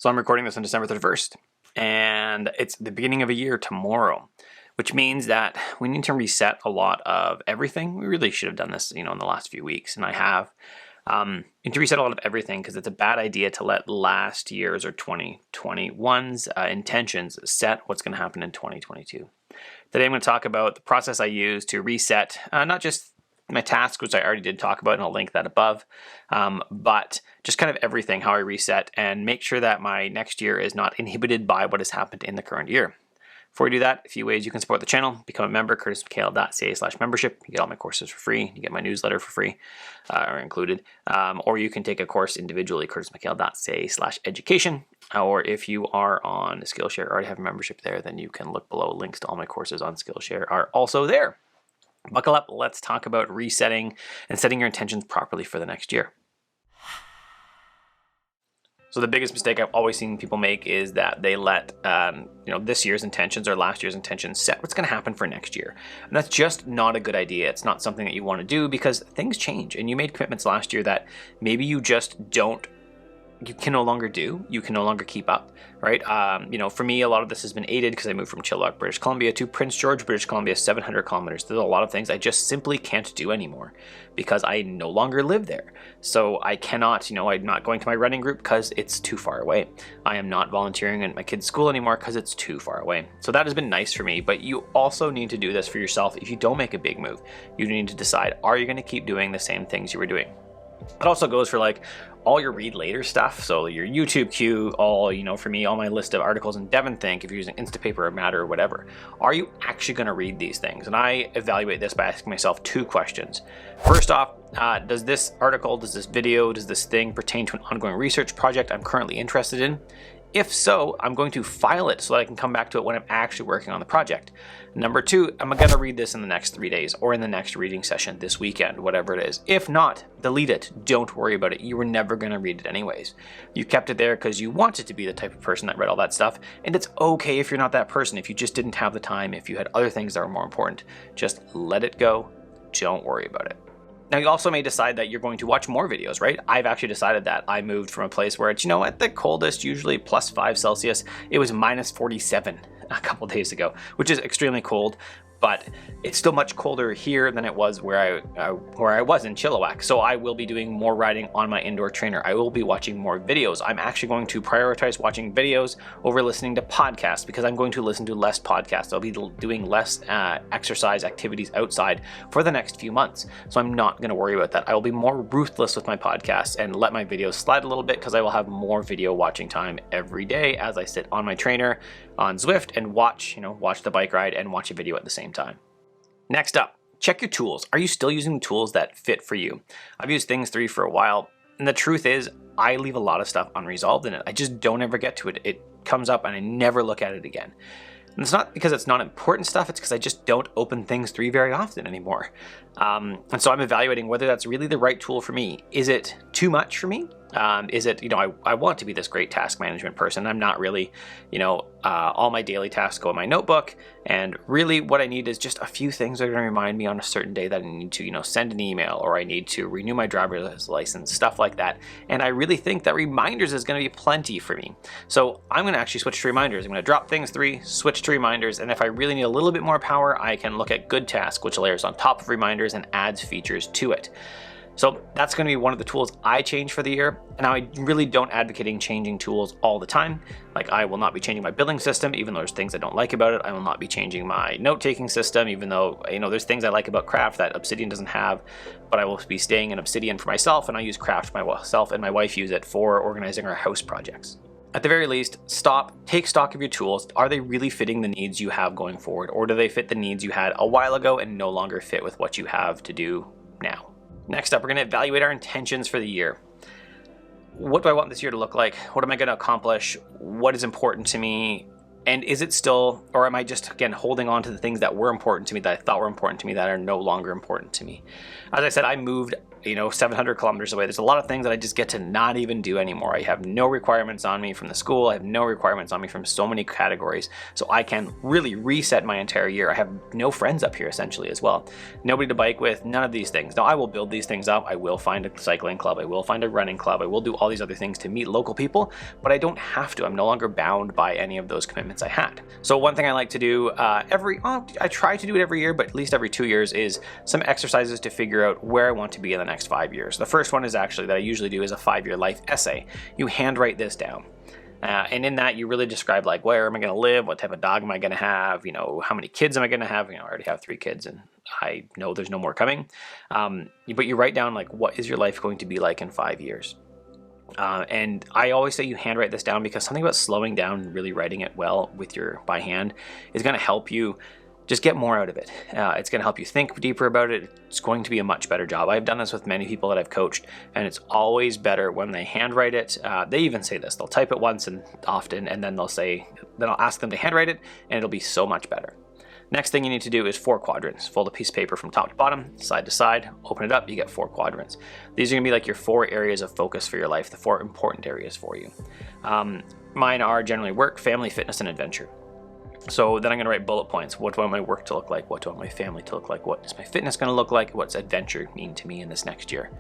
So I'm recording this on December 31st, and it's the beginning of a year tomorrow, which means that we need to reset a lot of everything. We really should have done this, in the last few weeks, and I have. Need to reset a lot of everything because it's a bad idea to let last year's or 2021's intentions set what's going to happen in 2022. Today I'm going to talk about the process I use to reset, not just my task, which I already did talk about, and I'll link that above, but just kind of everything, how I reset and make sure that my next year is not inhibited by what has happened in the current year. Before we do that, a few ways you can support the channel. Become a member, curtismchale.ca/membership. You get all my courses for free. You get my newsletter for free, or included. Or you can take a course individually, curtismchale.ca/education. Or if you are on SkillShare, already have a membership there, then you can look below. Links to all my courses on SkillShare are also there. Buckle up, let's talk about resetting and setting your intentions properly for the next year. So the biggest mistake I've always seen people make is that they let this year's intentions or last year's intentions set what's going to happen for next year. And that's just not a good idea. It's not something that you want to do because things change, and you made commitments last year that maybe you can no longer do, you can no longer keep up, right? For me, a lot of this has been aided because I moved from Chilliwack, British Columbia to Prince George, British Columbia, 700 kilometers. There's a lot of things I just simply can't do anymore because I no longer live there. So I cannot, I'm not going to my running group because it's too far away. I am not volunteering at my kids' school anymore because it's too far away. So that has been nice for me, but you also need to do this for yourself. If you don't make a big move, you need to decide, are you going to keep doing the same things you were doing? It also goes for all your read later stuff. So your YouTube queue, for me, all my list of articles in DevonThink, if you're using Instapaper or Matter or whatever, are you actually going to read these things? And I evaluate this by asking myself two questions. First off, does this article, does this video, does this thing pertain to an ongoing research project I'm currently interested in? If so, I'm going to file it so that I can come back to it when I'm actually working on the project. Number two, I'm going to read this in the next 3 days or in the next reading session this weekend, whatever it is. If not, delete it. Don't worry about it. You were never going to read it anyways. You kept it there because you wanted to be the type of person that read all that stuff, and it's okay if you're not that person, if you just didn't have the time, if you had other things that were more important. Just let it go. Don't worry about it. Now, you also may decide that you're going to watch more videos, right? I've actually decided that. I moved from a place where it's, at the coldest, usually +5 Celsius, it was -47 a couple days ago, which is extremely cold, but it's still much colder here than it was where I was in Chilliwack. So I will be doing more riding on my indoor trainer. I will be watching more videos. I'm actually going to prioritize watching videos over listening to podcasts because I'm going to listen to less podcasts. I'll be doing less exercise activities outside for the next few months. So I'm not going to worry about that. I will be more ruthless with my podcasts and let my videos slide a little bit because I will have more video watching time every day as I sit on my trainer on Zwift and watch the bike ride and watch a video at the same time. Next up, check your tools. Are you still using tools that fit for you? I've used Things 3 for a while, and the truth is I leave a lot of stuff unresolved in it. I just don't ever get to it. It comes up and I never look at it again. And it's not because it's not important stuff, it's because I just don't open Things 3 very often anymore. And so I'm evaluating whether that's really the right tool for me. Is it too much for me? Is it, I want to be this great task management person. I'm not really, all my daily tasks go in my notebook, and really what I need is just a few things that are going to remind me on a certain day that I need to, send an email, or I need to renew my driver's license, stuff like that. And I really think that reminders is going to be plenty for me. So I'm going to actually switch to reminders. I'm going to drop Things 3, switch to reminders, and if I really need a little bit more power, I can look at Good Task, which layers on top of reminders and adds features to it. So that's going to be one of the tools I change for the year. And now I really don't advocate changing tools all the time. I will not be changing my billing system, even though there's things I don't like about it. I will not be changing my note-taking system, even though, there's things I like about Craft that Obsidian doesn't have, but I will be staying in Obsidian for myself, and I use Craft myself, and my wife use it for organizing our house projects. At the very least, take stock of your tools. Are they really fitting the needs you have going forward, or do they fit the needs you had a while ago and no longer fit with what you have to do now? Next up, we're going to evaluate our intentions for the year. What do I want this year to look like? What am I going to accomplish? What is important to me? And is it still, or am I just, again, holding on to the things that were important to me, that I thought were important to me, that are no longer important to me? As I said, I moved, 700 kilometers away. There's a lot of things that I just get to not even do anymore. I have no requirements on me from the school. I have no requirements on me from so many categories. So I can really reset my entire year. I have no friends up here essentially as well. Nobody to bike with, none of these things. Now I will build these things up. I will find a cycling club. I will find a running club. I will do all these other things to meet local people, but I don't have to. I'm no longer bound by any of those commitments I had. So one thing I like to do I try to do it every year, but at least every 2 years, is some exercises to figure out where I want to be in the next 5 years. The first one is actually that I usually do is a 5-year life essay. You handwrite this down. And in that, you really describe like, where am I going to live? What type of dog am I going to have? How many kids am I going to have? I already have 3 kids and I know there's no more coming. But you write down like, what is your life going to be like in 5 years? And I always say you handwrite this down, because something about slowing down and really writing it well with by hand is going to help you just get more out of it. It's going to help you think deeper about it. It's going to be a much better job. I've done this with many people that I've coached, and it's always better when they handwrite it. They even say this, they'll type it once and often, and then I'll ask them to handwrite it, and it'll be so much better. Next thing you need to do is 4 quadrants. Fold a piece of paper from top to bottom, side to side, open it up, you get 4 quadrants. These are gonna be like your 4 areas of focus for your life, the 4 important areas for you. Mine are generally work, family, fitness, and adventure. So then I'm gonna write bullet points. What do I want my work to look like? What do I want my family to look like? What is my fitness gonna look like? What's adventure mean to me in this next year?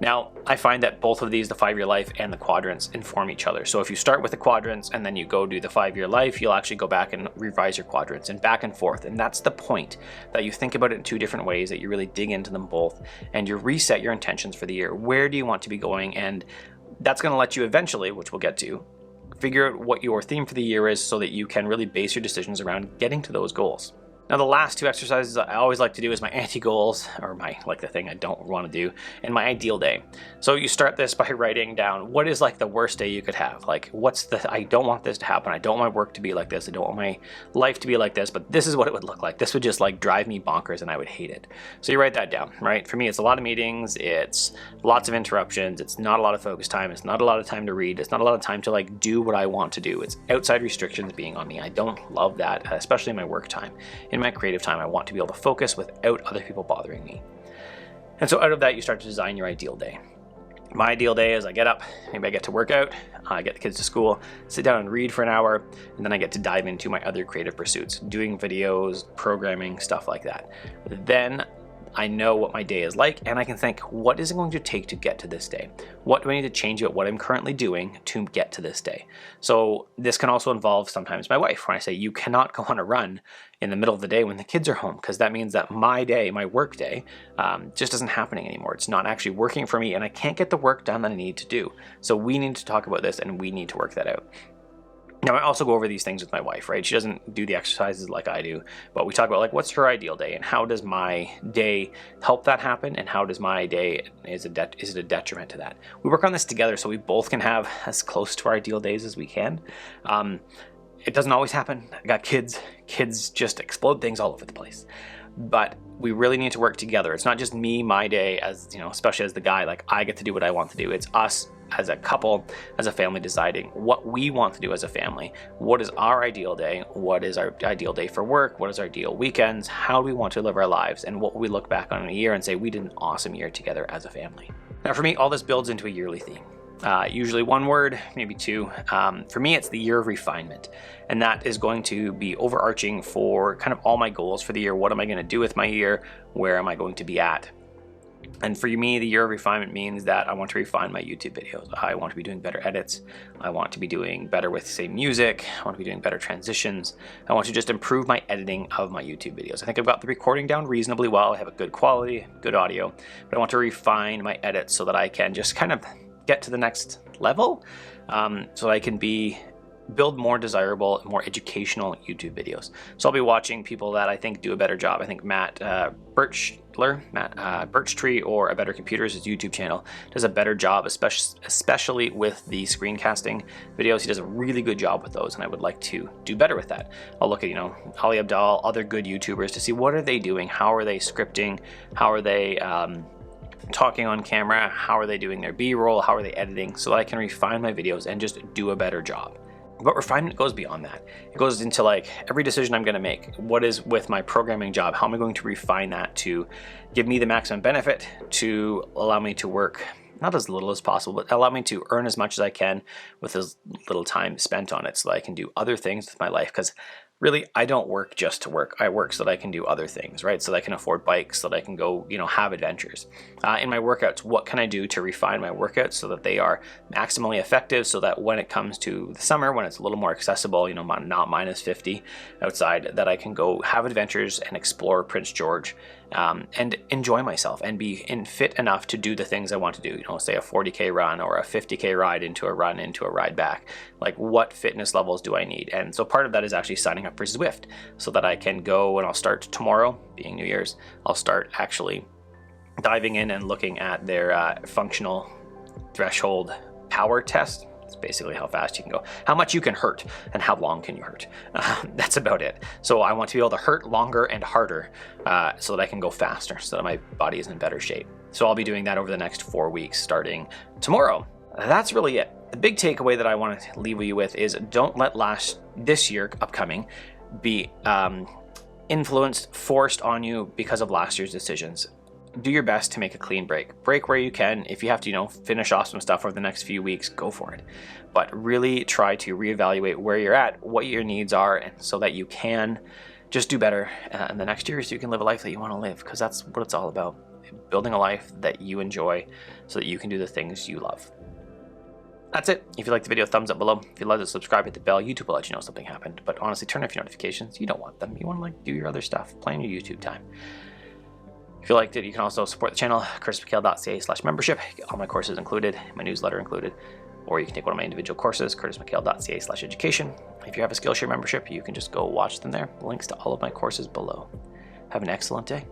Now, I find that both of these, the 5-year life and the quadrants, inform each other. So if you start with the quadrants and then you go do the 5-year life, you'll actually go back and revise your quadrants and back and forth. And that's the point, that you think about it in 2 different ways, that you really dig into them both and you reset your intentions for the year. Where do you want to be going? And that's going to let you eventually, which we'll get to, figure out what your theme for the year is so that you can really base your decisions around getting to those goals. Now, the last 2 exercises I always like to do is my anti-goals, or the thing I don't want to do, and my ideal day. So you start this by writing down what is like the worst day you could have. Like, I don't want this to happen. I don't want my work to be like this. I don't want my life to be like this, but this is what it would look like. This would just like drive me bonkers and I would hate it. So you write that down, right? For me, it's a lot of meetings. It's lots of interruptions. It's not a lot of focus time. It's not a lot of time to read. It's not a lot of time to like do what I want to do. It's outside restrictions being on me. I don't love that, especially in my work time. In my creative time, I want to be able to focus without other people bothering me. And so out of that, you start to design your ideal day. My ideal day is I get up, maybe I get to work out, I get the kids to school, sit down and read for an hour, and then I get to dive into my other creative pursuits, doing videos, programming, stuff like that. Then I know what my day is like, and I can think, what is it going to take to get to this day? What do I need to change about what I'm currently doing to get to this day? So this can also involve sometimes my wife, when I say, you cannot go on a run in the middle of the day when the kids are home, because that means that my day, my work day, just isn't happening anymore. It's not actually working for me, and I can't get the work done that I need to do. So we need to talk about this, and we need to work that out. Now, I also go over these things with my wife, right? She doesn't do the exercises like I do, but we talk about like, what's her ideal day and how does my day help that happen? And how does my day, is it a detriment to that? We work on this together so we both can have as close to our ideal days as we can. It doesn't always happen. I got kids just explode things all over the place. But we really need to work together. It's not just me, my day, as especially as the guy, like I get to do what I want to do. It's us as a couple, as a family, deciding what we want to do as a family. What is our ideal day? What is our ideal day for work? What is our ideal weekends? How do we want to live our lives? And what will we look back on in a year and say, we did an awesome year together as a family. Now for me, all this builds into a yearly theme. Usually 1 word, maybe 2. For me, it's the year of refinement. And that is going to be overarching for kind of all my goals for the year. What am I going to do with my year? Where am I going to be at? And for me, the year of refinement means that I want to refine my YouTube videos. I want to be doing better edits. I want to be doing better with, say, music. I want to be doing better transitions. I want to just improve my editing of my YouTube videos. I think I've got the recording down reasonably well. I have a good quality, good audio, but I want to refine my edits so that I can just kind of get to the next level, so that I can build more desirable, more educational YouTube videos. So I'll be watching people that I think do a better job. I think Matt Birchtree, or A Better Computers, his YouTube channel, does a better job, especially with the screencasting videos. He does a really good job with those, and I would like to do better with that. I'll look at, Ali Abdaal, other good YouTubers, to see what are they doing, how are they scripting, how are they talking on camera, how are they doing their B-roll, how are they editing, so that I can refine my videos and just do a better job. But refinement goes beyond that. It goes into like every decision I'm going to make. What is with my programming job? How am I going to refine that to give me the maximum benefit, to allow me to work not as little as possible, but allow me to earn as much as I can with as little time spent on it, so that I can do other things with my life. Because really, I don't work just to work. I work so that I can do other things, right? So that I can afford bikes, so that I can go, have adventures. In my workouts, what can I do to refine my workouts so that they are maximally effective, so that when it comes to the summer, when it's a little more accessible, not minus 50 outside, that I can go have adventures and explore Prince George, and enjoy myself and be fit enough to do the things I want to do, say a 40K run or a 50K ride into a ride back. Like, what fitness levels do I need? And so part of that is actually signing up for Zwift, so that I can go, and I'll start tomorrow, being New Year's, I'll start actually diving in and looking at their functional threshold power test. It's basically how fast you can go, how much you can hurt, and how long can you hurt. That's about it. So I want to be able to hurt longer and harder, so that I can go faster, so that my body is in better shape. So I'll be doing that over the next 4 weeks, starting tomorrow. That's really it. The big takeaway that I want to leave you with is, don't let this year upcoming be forced on you because of last year's decisions. Do your best to make a clean break where you can. If you have to finish off some stuff over the next few weeks, go for it, but really try to reevaluate where you're at, what your needs are, and so that you can just do better in the next year, so you can live a life that you want to live, because that's what it's all about, building a life that you enjoy so that you can do the things you love. That's it. If you liked the video, thumbs up below. If you love it, subscribe, hit the bell. YouTube will let you know something happened, but honestly, turn off your notifications. You don't want them. You want to do your other stuff, plan your YouTube time. If you liked it, you can also support the channel, curtismchale.ca/membership. All my courses included, my newsletter included, or you can take one of my individual courses, curtismchale.ca/education. If you have a SkillShare membership, you can just go watch them there. Links to all of my courses below. Have an excellent day.